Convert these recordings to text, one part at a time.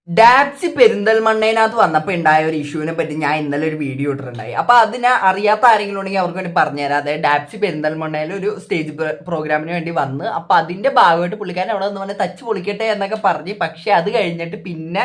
ഡാപ്സി പെരിന്തൽമണ്ണയിനകത്ത് വന്നപ്പോൾ ഉണ്ടായ ഒരു ഇഷ്യൂവിനെ പറ്റി ഞാൻ ഇന്നലെ ഒരു വീഡിയോ ഇട്ടിട്ടുണ്ടായി. അപ്പൊ അതിനെ അറിയാത്ത ആരെങ്കിലും ഉണ്ടെങ്കിൽ അവർക്ക് വേണ്ടി പറഞ്ഞുതരാം. അതായത് ഡാപ്സി പെരിന്തൽമണ്ണയിൽ ഒരു സ്റ്റേജ് പ്രോഗ്രാമിന് വേണ്ടി വന്ന് അപ്പൊ അതിന്റെ ഭാഗമായിട്ട് പുള്ളിക്കാരൻ അവിടെ നിന്ന് പറഞ്ഞാൽ തച്ച് പൊളിക്കട്ടെ എന്നൊക്കെ പറഞ്ഞ്, പക്ഷെ അത് കഴിഞ്ഞിട്ട് പിന്നെ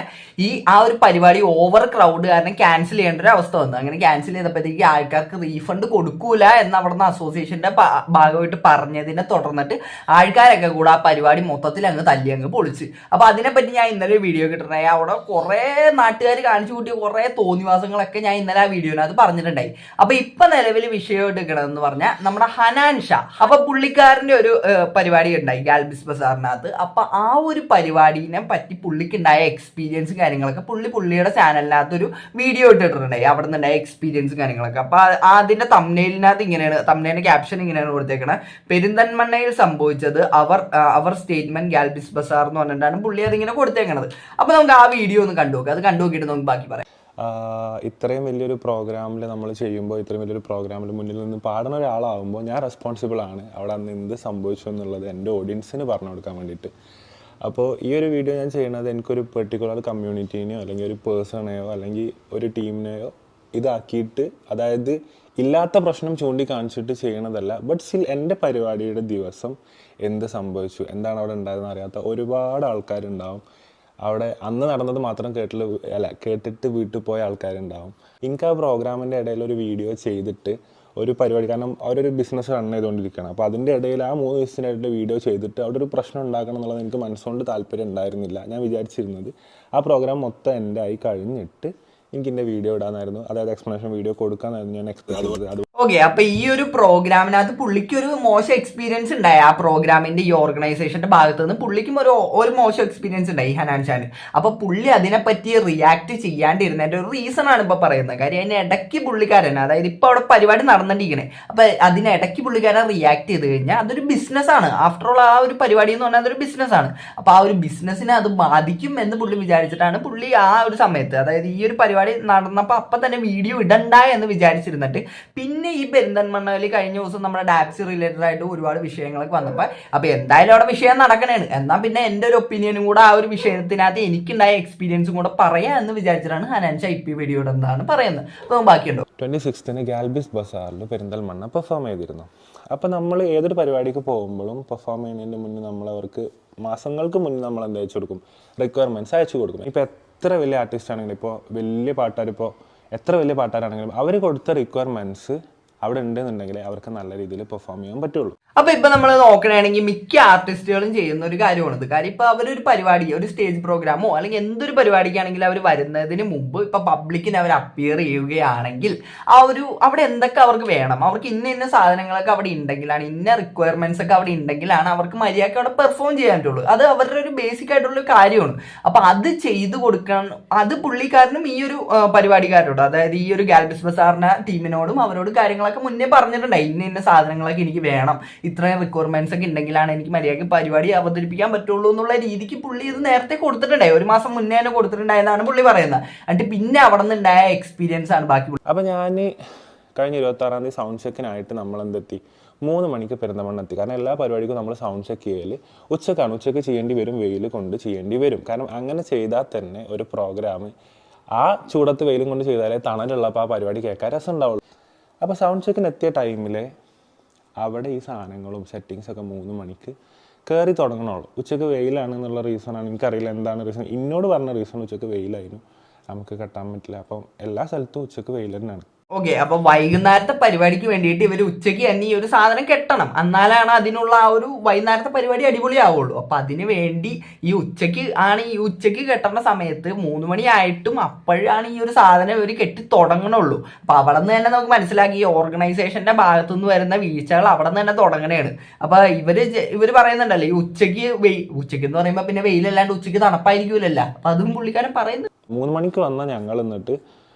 ആ ഒരു പരിപാടി ഓവർ ക്രൗഡ് കാരണം ക്യാൻസൽ ചെയ്യേണ്ട ഒരു അവസ്ഥ വന്നു. അങ്ങനെ ക്യാൻസൽ ചെയ്തപ്പോഴത്തേക്ക് ആൾക്കാർക്ക് റീഫണ്ട് കൊടുക്കൂല എന്ന് അവിടുന്ന് അസോസിയേഷന്റെ ഭാഗമായിട്ട് പറഞ്ഞതിനെ തുടർന്നിട്ട് ആൾക്കാരൊക്കെ കൂടെ ആ പരിപാടി മൊത്തത്തിൽ അങ്ങ് തല്ലി അങ്ങ് പൊളിച്ച്. അപ്പൊ അതിനെപ്പറ്റി ഞാൻ ഇന്നലെ ഒരു വീഡിയോ കിട്ടുന്നത്. അവിടെ കുറെ നാട്ടുകാർ കാണിച്ചു കൂട്ടിയ കുറെ തോന്നിവാസങ്ങളൊക്കെ ഞാൻ ഇന്നലെ ആ വീഡിയോനകത്ത് പറഞ്ഞിട്ടുണ്ടായി. അപ്പൊ ഇപ്പൊ നിലവിൽ വിഷയം എടുക്കണമെന്ന് പറഞ്ഞാൽ നമ്മുടെ ഹനാൻ ഷാ. അപ്പൊ പുള്ളിക്കാരന്റെ ഒരു പരിപാടി ഉണ്ടായി ഗാൽബിസ് ബസാറിനകത്ത്. അപ്പൊ ആ ഒരു പരിപാടിനെ പറ്റി പുള്ളിക്കുണ്ടായ എക്സ്പീരിയൻസും കാര്യങ്ങളൊക്കെ പുള്ളിയുടെ ചാനലിനകത്ത് ഒരു വീഡിയോ ഇട്ടിട്ടുണ്ടായി. അവിടെ നിന്നുണ്ടായ എക്സ്പീരിയൻസും കാര്യങ്ങളൊക്കെ. അപ്പൊ അതിന്റെ തംബ്നെയിലിനകത്ത് ഇങ്ങനെയാണ്, തംബ്നെയിലിന്റെ ക്യാപ്ഷൻ ഇങ്ങനെയാണ് കൊടുത്തേക്കണത്: പെരിന്തൽമണ്ണയിൽ സംഭവിച്ചത് അവർ സ്റ്റേറ്റ്മെന്റ് ഗാൽബിസ് ബസാർ എന്ന് പറഞ്ഞിട്ടാണ് പുള്ളി അതിങ്ങനെ കൊടുത്തേക്കണത്. അപ്പൊ നമുക്ക് ആ വീഡിയോ ഒന്ന് കണ്ടുനോക്കാം. അത് കണ്ടുനോക്കിയിട്ട് നമുക്ക് ബാക്കി പറയാം. ഇത്രയും വലിയൊരു പ്രോഗ്രാമിൽ നമ്മൾ ചെയ്യുമ്പോൾ, ഇത്രയും വലിയൊരു പ്രോഗ്രാമിൽ മുന്നിൽ നിന്ന് പാടുന്ന ഒരാളാവുമ്പോൾ ഞാൻ റെസ്പോൺസിബിൾ ആണ് അവിടെ അന്ന് എന്ത് സംഭവിച്ചു എന്നുള്ളത് എൻ്റെ ഓഡിയൻസിന് പറഞ്ഞു കൊടുക്കാൻ വേണ്ടിയിട്ട്. അപ്പോൾ ഈ ഒരു വീഡിയോ ഞാൻ ചെയ്യുന്നത് എനിക്കൊരു പെർട്ടിക്കുലർ കമ്മ്യൂണിറ്റീനെയോ അല്ലെങ്കിൽ ഒരു പേഴ്സണെയോ അല്ലെങ്കിൽ ഒരു ടീമിനെയോ ഇതാക്കിയിട്ട്, അതായത് ഇല്ലാത്ത പ്രശ്നം ചൂണ്ടിക്കാണിച്ചിട്ട് ചെയ്യണതല്ല. ബട്ട് സ്റ്റിൽ എൻ്റെ പരിപാടിയുടെ ദിവസം എന്ത് സംഭവിച്ചു, എന്താണ് അവിടെ ഉണ്ടായതെന്ന് അറിയാത്ത ഒരുപാട് ആൾക്കാരുണ്ടാവും. അവിടെ അന്ന് നടന്നത് മാത്രം കേട്ടിട്ട് വീട്ടിൽ പോയ ആൾക്കാരുണ്ടാവും. എനിക്ക് ആ പ്രോഗ്രാമിൻ്റെ ഇടയിൽ ഒരു വീഡിയോ ചെയ്തിട്ട് ഒരു പരിപാടി, കാരണം അവരൊരു ബിസിനസ് റൺ ചെയ്തുകൊണ്ടിരിക്കുകയാണ്. അപ്പോൾ അതിൻ്റെ ഇടയിൽ ആ 3 ദിവസത്തിനായിട്ട് വീഡിയോ ചെയ്തിട്ട് അവിടെ ഒരു പ്രശ്നം ഉണ്ടാക്കണം എന്നുള്ളത് എനിക്ക് മനസ്സുകൊണ്ട് താല്പര്യം ഉണ്ടായിരുന്നില്ല. ഞാൻ വിചാരിച്ചിരുന്നത് ആ പ്രോഗ്രാം മൊത്തം എൻ്റെ ആയി കഴിഞ്ഞിട്ട് എനിക്ക് എൻ്റെ വീഡിയോ ഇടാനായിരുന്നു, അതായത് എക്സ്പ്ലനേഷൻ വീഡിയോ കൊടുക്കാനായിരുന്നു ഞാൻ എക്സ്പെക്ട് ചെയ്തത്. ഓക്കെ, അപ്പൊ ഈ ഒരു പ്രോഗ്രാമിനകത്ത് പുള്ളിക്ക് ഒരു മോശം എക്സ്പീരിയൻസ് ഉണ്ടായി. ആ പ്രോഗ്രാമിന്റെ ഈ ഓർഗനൈസേഷന്റെ ഭാഗത്ത് നിന്ന് പുള്ളിക്കും ഒരു മോശം എക്സ്പീരിയൻസ് ഉണ്ടായി ഹനാൻ ഷാന്. അപ്പൊ പുള്ളി അതിനെപ്പറ്റി റിയാക്ട് ചെയ്യാണ്ടിരുന്നതിന്റെ ഒരു റീസൺ ആണ് ഇപ്പൊ പറയുന്നത്. കാര്യം അതിന് ഇടയ്ക്ക് പുള്ളിക്കാരൻ, അതായത് ഇപ്പൊ അവിടെ പരിപാടി നടന്നിരിക്കണേ, അപ്പൊ അതിനിടയ്ക്ക് പുള്ളിക്കാരൻ റിയാക്ട് ചെയ്ത് കഴിഞ്ഞാൽ അതൊരു ബിസിനസ് ആണ്. ആഫ്റ്റർ ഓൾ ആ ഒരു പരിപാടി എന്ന് പറഞ്ഞാൽ അതൊരു ബിസിനസ് ആണ്. അപ്പൊ ആ ഒരു ബിസിനസ്സിനെ അത് ബാധിക്കും എന്ന് പുള്ളി വിചാരിച്ചിട്ടാണ് പുള്ളി ആ ഒരു സമയത്ത്, അതായത് ഈ ഒരു പരിപാടി നടന്നപ്പോൾ അപ്പൊ തന്നെ വീഡിയോ ഇടണ്ട എന്ന് വിചാരിച്ചിരുന്നിട്ട് പിന്നെ ഈ പെരിന്തൽമണ്ണയിൽ കഴിഞ്ഞ ദിവസം നമ്മുടെ ഡാപ്സി റിലേറ്റഡ് ആയിട്ട് ഒരുപാട് വിഷയങ്ങളൊക്കെ വന്നപ്പോൾ അപ്പൊ എന്തായാലും അവിടെ വിഷയം നടക്കണേണ്, എന്നാൽ പിന്നെ എൻ്റെ ഒരു ഒപ്പീനിയനും കൂടെ ആ ഒരു വിഷയത്തിനകത്ത് എനിക്കുണ്ടായ എക്സ്പീരിയൻസും കൂടെ പറയാം എന്ന് വിചാരിച്ചിട്ടാണ് ഹനാൻ ഷാ ഇപ്പി വീഡിയോ ഇടുന്നതാണ് പറയുന്നത്. അപ്പോൾ ബാക്കിയുണ്ടോ? 26 ഗാൽബിസ് ബസാറിൽ പെരിന്തൽമണ്ണ പെർഫോം ചെയ്തിരുന്നു. അപ്പോൾ നമ്മൾ ഏതൊരു പരിപാടിക്ക് പോകുമ്പോഴും പെർഫോം ചെയ്യുന്നതിന് മുന്നേ നമ്മളവർക്ക് മാസങ്ങൾക്ക് മുന്നേ നമ്മൾ എന്താ അയച്ചു കൊടുക്കും, റിക്വയർമെൻറ്റ്സ് അയച്ചു കൊടുക്കും. ഇപ്പോൾ എത്ര വലിയ ആർട്ടിസ്റ്റ് ആണെങ്കിലും, ഇപ്പോൾ വലിയ പാട്ടുകാർ, ഇപ്പോൾ എത്ര വലിയ പാട്ടുകാരാണെങ്കിലും അവർ കൊടുത്ത റിക്വയർമെൻറ്റ്സ് അവിടെ ഉണ്ടെന്നുണ്ടെങ്കിൽ അവർക്ക് നല്ല രീതിയിൽ പെർഫോം ചെയ്യാൻ പറ്റുള്ളൂ. അപ്പൊ ഇപ്പൊ നമ്മൾ നോക്കണമെങ്കിൽ മിക്ക ആർട്ടിസ്റ്റുകളും ചെയ്യുന്ന ഒരു കാര്യമാണിത്. കാര്യം ഇപ്പൊ അവരൊരു പരിപാടി, ഒരു സ്റ്റേജ് പ്രോഗ്രാമോ അല്ലെങ്കിൽ എന്തൊരു പരിപാടിക്കാണെങ്കിലും അവർ വരുന്നതിന് മുമ്പ് ഇപ്പൊ പബ്ലിക്കിന് അവർ അപ്പിയർ ചെയ്യുകയാണെങ്കിൽ അവിടെ എന്തൊക്കെ അവർക്ക് വേണം, അവർക്ക് ഇന്ന സാധനങ്ങളൊക്കെ അവിടെ ഉണ്ടെങ്കിലാണ്, ഇന്ന റിക്വയർമെന്റ്സ് ഒക്കെ അവിടെ ഉണ്ടെങ്കിലാണ് അവർക്ക് മര്യാദയ്ക്ക് അവിടെ പെർഫോം ചെയ്യാൻ പറ്റുള്ളൂ. അത് അവരുടെ ഒരു ബേസിക് ആയിട്ടുള്ള കാര്യമാണ്. അപ്പൊ അത് ചെയ്തു കൊടുക്കണം. അത് പുള്ളിക്കാരനും ഈ ഒരു പരിപാടിക്കാരോട്, അതായത് ഈ ഒരു ഗാൽബിസ് ബസാറിന്റെ ടീമിനോടും അവരോട് കാര്യങ്ങളൊക്കെ മുന്നേ പറഞ്ഞിട്ടുണ്ടായി. ഇന്ന സാധനങ്ങളൊക്കെ എനിക്ക് വേണം, ഇത്രയും റിക്വയർമെന്റ്സ് ഒക്കെ ഉണ്ടെങ്കിലാണ് എനിക്ക് മര്യാദയ്ക്ക് പരിപാടി അവതരിപ്പിക്കാൻ പറ്റുള്ളൂ എന്നുള്ള രീതിക്ക് പുള്ളി ഇത് നേരത്തെ കൊടുത്തിട്ടുണ്ടായി. 1 മാസം മുന്നേ തന്നെ കൊടുത്തിട്ടുണ്ടായെന്നാണ് പുള്ളി പറയുന്നത്. എന്നിട്ട് പിന്നെ അവിടെ നിന്നുണ്ടായ എക്സ്പീരിയൻസ് ആണ് ബാക്കി. അപ്പം ഞാൻ കഴിഞ്ഞ 26-ാം തീയതി സൗണ്ട് ചെക്കിനായിട്ട് നമ്മൾ എന്തെത്തി, 3 മണിക്ക് പെരിന്തൽമണ്ണ എത്തി. കാരണം എല്ലാ പരിപാടിക്കും നമ്മൾ സൗണ്ട് ചെക്ക് ചെയ്യൽ ഉച്ചക്കാണ്. ഉച്ചയ്ക്ക് ചെയ്യേണ്ടി വരും, വെയിൽ കൊണ്ട് ചെയ്യേണ്ടി വരും. കാരണം അങ്ങനെ ചെയ്താൽ തന്നെ ഒരു പ്രോഗ്രാം ആ ചൂടത്ത് വെയിലും കൊണ്ട് ചെയ്താലേ തണലുള്ളപ്പോൾ ആ പരിപാടി കേൾക്കാൻ രസം ഉണ്ടാവുള്ളൂ. അപ്പോൾ സൗണ്ട് ചെക്കിന് എത്തിയ ടൈമിൽ അവിടെ ഈ സാധനങ്ങളും സെറ്റിങ്സൊക്കെ 3 മണിക്ക് കയറി തുടങ്ങണുള്ളൂ. ഉച്ചയ്ക്ക് വെയിലാണ് എന്നുള്ള റീസണാണ്, എനിക്കറിയില്ല എന്താണ് റീസൺ. എന്നോട് പറഞ്ഞ റീസൺ ഉച്ചയ്ക്ക് വെയിലായിരുന്നു, നമുക്ക് കെട്ടാൻ പറ്റില്ല. അപ്പം എല്ലാ സ്ഥലത്തും ഉച്ചയ്ക്ക് വെയിൽ തന്നെയാണ്. ഓക്കെ, അപ്പൊ വൈകുന്നേരത്തെ പരിപാടിക്ക് വേണ്ടിയിട്ട് ഇവർ ഉച്ചയ്ക്ക് തന്നെ ഈ ഒരു സാധനം കെട്ടണം, എന്നാലാണ് അതിനുള്ള ആ ഒരു വൈകുന്നേരത്തെ പരിപാടി അടിപൊളിയാവുള്ളൂ. അപ്പൊ അതിന് വേണ്ടി ഈ ഉച്ചയ്ക്ക് കെട്ടേണ്ട സമയത്ത് 3 മണിയായിട്ടും അപ്പോഴാണ് ഈ ഒരു സാധനം ഇവർ കെട്ടി തുടങ്ങണുള്ളൂ. അപ്പൊ അവിടെ നിന്ന് തന്നെ നമുക്ക് മനസ്സിലാക്കി ഈ ഓർഗനൈസേഷന്റെ ഭാഗത്തുനിന്ന് വരുന്ന വീഴ്ചകൾ അവിടെ നിന്ന് തന്നെ തുടങ്ങണേണ്. അപ്പൊ ഇവര് പറയുന്നുണ്ടല്ലോ ഈ ഉച്ചയ്ക്ക് എന്ന് പറയുമ്പോ പിന്നെ വെയിലല്ലാണ്ട് ഉച്ചയ്ക്ക് തണുപ്പായിരിക്കൂലല്ല. അപ്പൊ അതും പുള്ളിക്കാരൻ പറയുന്നു. 3 മണിക്ക് വന്നാൽ ഞങ്ങൾ എന്നിട്ട്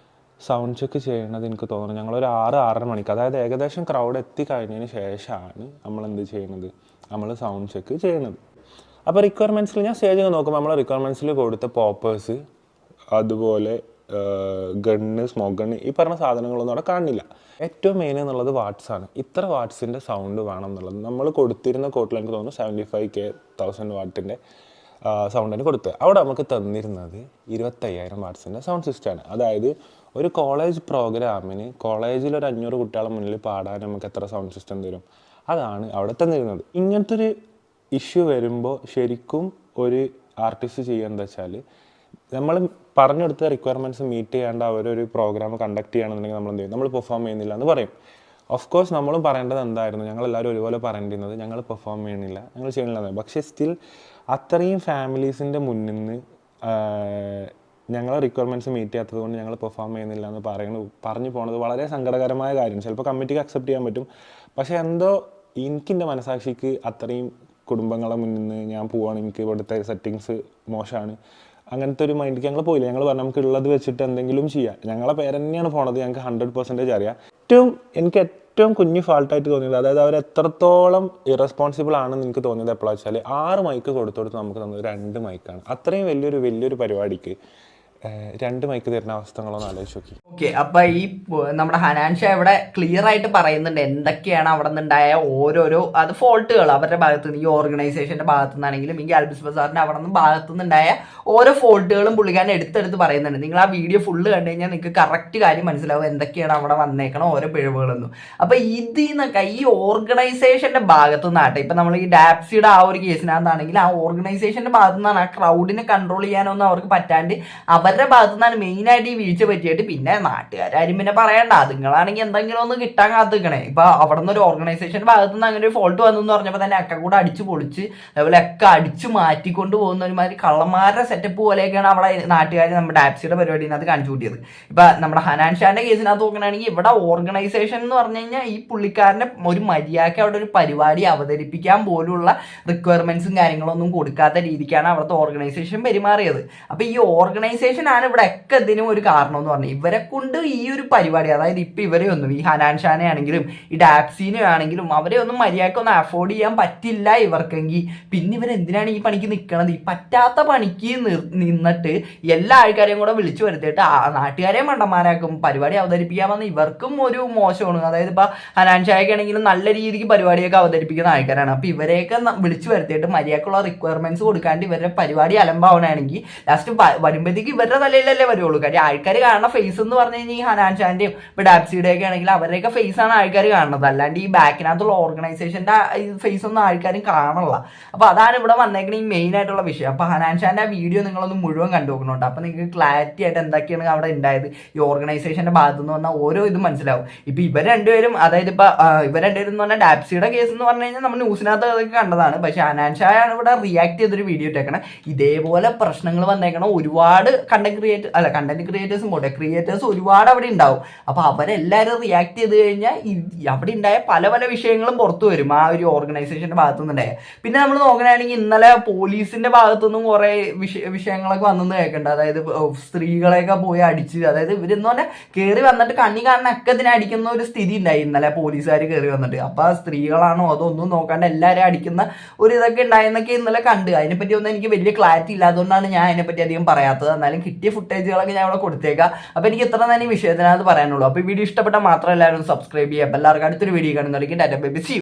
സൗണ്ട് ചെക്ക് ചെയ്യണത് എനിക്ക് തോന്നുന്നു ഞങ്ങളൊരു 6-6:30 മണിക്ക്, അതായത് ഏകദേശം ക്രൗഡ് എത്തിക്കഴിഞ്ഞതിന് ശേഷമാണ് നമ്മൾ എന്ത് ചെയ്യുന്നത്, നമ്മൾ സൗണ്ട് ചെക്ക് ചെയ്യുന്നത്. അപ്പോൾ റിക്വയർമെൻറ്റ്സിൽ ഞാൻ സ്റ്റേജിൽ നോക്കുമ്പോൾ നമ്മൾ റിക്വയർമെൻറ്റ്സിൽ കൊടുത്ത പോപ്പേഴ്സ്, അതുപോലെ ഗണ്ണ്, സ്മോക്ക് ഗണ്ണ്, ഈ പറഞ്ഞ സാധനങ്ങളൊന്നും അവിടെ കാണില്ല. ഏറ്റവും മെയിൻ എന്നുള്ളത് വാട്ട്സാണ്. ഇത്ര വാട്ട്സിൻ്റെ സൗണ്ട് വേണം എന്നുള്ളത് നമ്മൾ കൊടുത്തിരുന്ന കോട്ടിൽ എനിക്ക് തോന്നുന്നു 75,000 വാട്ടിൻ്റെ സൗണ്ടിന് കൊടുത്തത്. അവിടെ നമുക്ക് തന്നിരുന്നത് 25,000 വാട്ട്സിൻ്റെ സൗണ്ട് സിസ്റ്റമാണ്. അതായത് ഒരു കോളേജ് പ്രോഗ്രാമിന് കോളേജിൽ ഒരു 500 കുട്ടികളെ മുന്നിൽ പാടാൻ നമുക്ക് എത്ര സൗണ്ട് സിസ്റ്റം തരും, അതാണ് അവിടെ തന്നിരുന്നത്. ഇങ്ങനത്തെ ഒരു ഇഷ്യൂ വരുമ്പോൾ ശരിക്കും ഒരു ആർട്ടിസ്റ്റ് ചെയ്യുക എന്താ വെച്ചാൽ, നമ്മൾ പറഞ്ഞെടുത്ത റിക്വയർമെൻറ്റ്സ് മീറ്റ് ചെയ്യാണ്ട് അവരൊരു പ്രോഗ്രാം കണ്ടക്ട് ചെയ്യണമെന്നുണ്ടെങ്കിൽ നമ്മൾ എന്ത് ചെയ്യും, നമ്മൾ പെർഫോം ചെയ്യുന്നില്ല എന്ന് പറയും. ഓഫ് കോഴ്സ് നമ്മളും പറയേണ്ടത് എന്തായിരുന്നു, ഞങ്ങളെല്ലാവരും ഒരുപോലെ പറയേണ്ടിരുന്നത് ഞങ്ങൾ പെർഫോം ചെയ്യണില്ല, ഞങ്ങൾ ചെയ്യണില്ല. പക്ഷേ സ്റ്റിൽ അത്രയും ഫാമിലീസിൻ്റെ മുന്നിൽ നിന്ന് ഞങ്ങളെ റിക്വയർമെൻറ്റ്സ് മീറ്റ് ചെയ്യാത്തത് കൊണ്ട് ഞങ്ങൾ പെർഫോം ചെയ്യുന്നില്ല എന്ന് പറഞ്ഞു പോണത് വളരെ സങ്കടകരമായ കാര്യം. ചിലപ്പോൾ കമ്മിറ്റിക്ക് അക്സെപ്റ്റ് ചെയ്യാൻ പറ്റും, പക്ഷേ എന്തോ എനിക്കെൻ്റെ മനസാക്ഷിക്ക് അത്രയും കുടുംബങ്ങളെ മുന്നിൽ നിന്ന് ഞാൻ പോവാണ്, എനിക്ക് ഇവിടുത്തെ സെറ്റിങ്സ് മോശമാണ്, അങ്ങനത്തെ ഒരു മൈൻഡിലേക്ക് ഞങ്ങൾ പോയില്ല. ഞങ്ങൾ പറഞ്ഞു നമുക്ക് ഉള്ളത് വെച്ചിട്ട് എന്തെങ്കിലും ചെയ്യാം. ഞങ്ങളെ പേര് തന്നെയാണ് പോണത്, ഞങ്ങൾക്ക് 100% അറിയാം. എനിക്ക് ഏറ്റവും കുഞ്ഞു ഫാൾട്ടായിട്ട് തോന്നിയത്, അതായത് അവർ എത്രത്തോളം ഇറസ്പോൺസിബിൾ ആണെന്ന് എനിക്ക് തോന്നിയത് എപ്പോഴാണ് വെച്ചാൽ 6 മൈക്ക് കൊടുത്തു നമുക്ക് തന്നത് 2 മൈക്കാണ്. അത്രയും വലിയൊരു പരിപാടിക്ക് 2 മൈക്ക് തരുന്ന അവസ്ഥകളൊന്ന് ആലോചിച്ച് നോക്കി. ഓക്കെ, അപ്പൊ ഈ നമ്മുടെ ഹനാൻഷ ഇവിടെ ക്ലിയർ ആയിട്ട് പറയുന്നുണ്ട് എന്തൊക്കെയാണ് അവിടെ നിന്നുണ്ടായ ഓരോരോ അത് ഫോൾട്ടുകൾ അവരുടെ ഭാഗത്ത് നിന്ന്, ഈ ഓർഗനൈസേഷന്റെ ഭാഗത്തു നിന്നാണെങ്കിലും ഈ ആൽബിസ് ബസാറിന്റെ അവിടെ നിന്ന് ഭാഗത്തു നിന്നുണ്ടായ ഓരോ ഫോൾട്ടുകളും പുള്ളിക്കാരൻ എടുത്തെടുത്ത് പറയുന്നുണ്ട്. നിങ്ങൾ ആ വീഡിയോ ഫുള്ള് കണ്ടു കഴിഞ്ഞാൽ നിങ്ങൾക്ക് കറക്റ്റ് കാര്യം മനസ്സിലാവും എന്തൊക്കെയാണ് അവിടെ വന്നേക്കണം ഓരോ പിഴവുകളൊന്നും. അപ്പൊ ഇതിന്നൊക്കെ ഈ ഓർഗനൈസേഷന്റെ ഭാഗത്തു നിന്നാട്ടെ, ഇപ്പൊ നമ്മൾ ഈ ഡാപ്സിയുടെ ആ ഒരു കേസിനകത്താണെങ്കിൽ ആ ഓർഗനൈസേഷന്റെ ഭാഗത്തു നിന്നാണ് ആ ക്രൗഡിനെ കൺട്രോൾ ചെയ്യാനൊന്നും അവർക്ക് പറ്റാണ്ട് അവരുടെ ഭാഗത്തു നിന്നാണ് മെയിനായിട്ട് ഈ വീഴ്ച പറ്റിയിട്ട്. പിന്നെ നാട്ടുകാരും പിന്നെ പറയണ്ട, അതുങ്ങളാണെങ്കിൽ എന്തെങ്കിലും ഒന്ന് കിട്ടാൻ കാത്തിക്കണേ. ഇപ്പൊ അവിടെ നിന്ന് ഒരു ഓർഗനൈസേഷന്റെ ഭാഗത്തു നിന്ന് അങ്ങനെ ഒരു ഫോൾട്ട് വന്നു എന്ന് പറഞ്ഞപ്പോൾ തന്നെ ഒക്കെ കൂടെ അടിച്ചു പൊളിച്ച് അതുപോലെ ഒക്കെ അടിച്ചു മാറ്റിക്കൊണ്ട് പോകുന്ന ഒരുമാതിരി കള്ളന്മാരുടെ സെറ്റപ്പ് പോലെയൊക്കെയാണ് അവിടെ നാട്ടുകാർ നമ്മുടെ ഡാപ്സിയുടെ പരിപാടിനകത്ത് കാണിച്ചു കൂട്ടിയത്. ഇപ്പൊ നമ്മുടെ ഹനാൻ ഷാന്റെ കേസിനകത്ത് നോക്കുകയാണെങ്കിൽ ഇവിടെ ഓർഗനൈസേഷൻ എന്ന് പറഞ്ഞു കഴിഞ്ഞാൽ ഈ പുള്ളിക്കാരന്റെ ഒരു മര്യാദയ്ക്ക് അവിടെ ഒരു പരിപാടി അവതരിപ്പിക്കാൻ പോലുള്ള റിക്വയർമെന്റ്സും കാര്യങ്ങളൊന്നും കൊടുക്കാത്ത രീതിക്കാണ് അവിടുത്തെ ഓർഗനൈസേഷൻ പെരുമാറിയത്. അപ്പൊ ഈ ഓർഗനൈസേഷൻ ആണ് ഇവിടെ ഒക്കെ ഇതിനും ഒരു കാരണം എന്ന് പറഞ്ഞു. ഇവരെ കൊണ്ട് ഈ ഒരു പരിപാടി, അതായത് ഇപ്പൊ ഇവരെ ഒന്നും ഈ ഹനാൻ ഷാനെ ആണെങ്കിലും ഈ ഡാപ്സിനെ ആണെങ്കിലും അവരെ ഒന്നും മര്യാദക്കൊന്നും അഫോർഡ് ചെയ്യാൻ പറ്റില്ല ഇവർക്കെങ്കിൽ പിന്നെ ഇവരെന്തിനാണ് ഈ പണിക്ക് നിൽക്കണത്? ഈ പറ്റാത്ത പണിക്ക് നിന്നിട്ട് എല്ലാ ആൾക്കാരെയും കൂടെ വിളിച്ചു വരുത്തിയിട്ട് നാട്ടുകാരെ മണ്ടന്മാരാക്കും. പരിപാടി അവതരിപ്പിക്കാൻ വന്ന ഇവർക്കും ഒരു മോശമാണ്. അതായത് ഇപ്പൊ ഹനാൻ ഷായൊക്കെ ആണെങ്കിലും നല്ല രീതിക്ക് പരിപാടിയൊക്കെ അവതരിപ്പിക്കുന്ന ആൾക്കാരാണ്. അപ്പൊ ഇവരെയൊക്കെ വിളിച്ചു വരുത്തിയിട്ട് മര്യാദക്കുള്ള റിക്വയർമെന്റ്സ് കൊടുക്കാണ്ട് ഇവരുടെ പരിപാടി അലമ്പാവണമെങ്കിൽ ലാസ്റ്റ് വരുമ്പോഴത്തേക്ക് ഇവരുടെ തലയിലല്ലേ വരുള്ളൂ. കാര്യം ആൾക്കാർ കാണുന്ന ഫേസ് എന്ന് പറഞ്ഞു കഴിഞ്ഞാൽ ഈ ഹനാൻ ഷാന്റെയും ഇപ്പൊ ഡാപ്സിയുടെ ഒക്കെ ആണെങ്കിൽ അവരുടെയൊക്കെ ഫേസ് ആണ് ആൾക്കാർ കാണുന്നത്, അല്ലാണ്ട് ഈ ബാക്കിനകത്തുള്ള ഓർഗനൈസേഷന്റെ ഫേസ് ഒന്നും ആൾക്കാരും കാണുന്നില്ല. അപ്പൊ അതാണ് ഇവിടെ വന്നേക്കുന്ന ഈ മെയിൻ ആയിട്ടുള്ള വിഷയം. അപ്പൊ ഹനാൻ ഷാന്റെ ആ വീഡിയോ നിങ്ങളൊന്ന് മുഴുവൻ കണ്ടു നോക്കണോട്ടോ. അപ്പൊ നിങ്ങൾക്ക് ക്ലാരിറ്റി ആയിട്ട് എന്തൊക്കെയാണ് അവിടെ ഉണ്ടായത്, ഈ ഓർഗനൈസേഷന്റെ ഭാഗത്തു നിന്ന് വന്ന ഓരോ ഇതും മനസ്സിലാവും. ഇപ്പൊ ഇവർ രണ്ടുപേരും, അതായത് ഇപ്പൊ ഇവർ രണ്ടുപേരും എന്ന് പറഞ്ഞാൽ ഡാപ്സിയുടെ കേസ് എന്ന് പറഞ്ഞു കഴിഞ്ഞാൽ നമ്മൾ ന്യൂസിനകത്ത് അതൊക്കെ കണ്ടതാണ്. പക്ഷെ ഹനാൻ ഷാ ആണ് ഇവിടെ റിയാക്ട് ചെയ്തൊരു വീഡിയോ ഇട്ടേക്കണം. ഇതേപോലെ പ്രശ്നങ്ങൾ വന്നേക്കണം ഒരുപാട് കണ്ടന്റ് ക്രിയേറ്റേഴ്സ് ഒരുപാട് അവിടെ ഉണ്ടാവും. അപ്പൊ അവരെല്ലാവരും റിയാക്ട് ചെയ്ത് കഴിഞ്ഞാൽ അവിടെ ഉണ്ടായ പല പല വിഷയങ്ങളും പുറത്തു വരും ആ ഒരു ഓർഗനൈസേഷന്റെ ഭാഗത്തു നിന്നുണ്ടായ. പിന്നെ നമ്മൾ നോക്കുകയാണെങ്കിൽ ഇന്നലെ പോലീസിന്റെ ഭാഗത്തുനിന്നും കുറെ വിഷയങ്ങളൊക്കെ വന്നെന്ന് കേൾക്കണ്ട. അതായത് സ്ത്രീകളെയൊക്കെ പോയി അടിച്ച്, അതായത് ഇവരെന്ന് പറഞ്ഞാൽ കയറി വന്നിട്ട് കണ്ണി കാണുന്ന ഒക്കെ ഇതിനെ അടിക്കുന്ന ഒരു സ്ഥിതി ഉണ്ടായി ഇന്നലെ പോലീസുകാർ കയറി വന്നിട്ട്. അപ്പൊ ആ സ്ത്രീകളാണോ അതൊന്നും നോക്കാണ്ട് എല്ലാവരും അടിക്കുന്ന ഒരു ഇതൊക്കെ ഉണ്ടായെന്നൊക്കെ ഇന്നലെ കണ്ട്. അതിനെപ്പറ്റി ഒന്നും എനിക്ക് വലിയ ക്ലാരിറ്റി ഇല്ലാത്തതുകൊണ്ടാണ് ഞാൻ അതിനെപ്പറ്റി അധികം പറയാത്തത്. എന്നാലും കിട്ടിയ ഫുട്ടേജുകളൊക്കെ ഞാൻ ഇവിടെ കൊടുത്തേക്കാം. അപ്പൊ എനിക്ക് ഇത്ര തന്നെ ഈ വിഷയത്തിനകത്ത് പറയാനുള്ളൂ. അപ്പൊ ഈ വീഡിയോ ഇഷ്ടപ്പെട്ടാൽ മാത്രം എല്ലാവരും സബ്സ്ക്രൈബ് ചെയ്യുക. എല്ലാവർക്കും അടുത്തൊരു വീഡിയോ കാണുന്നതായിരിക്കും. Tata bye by.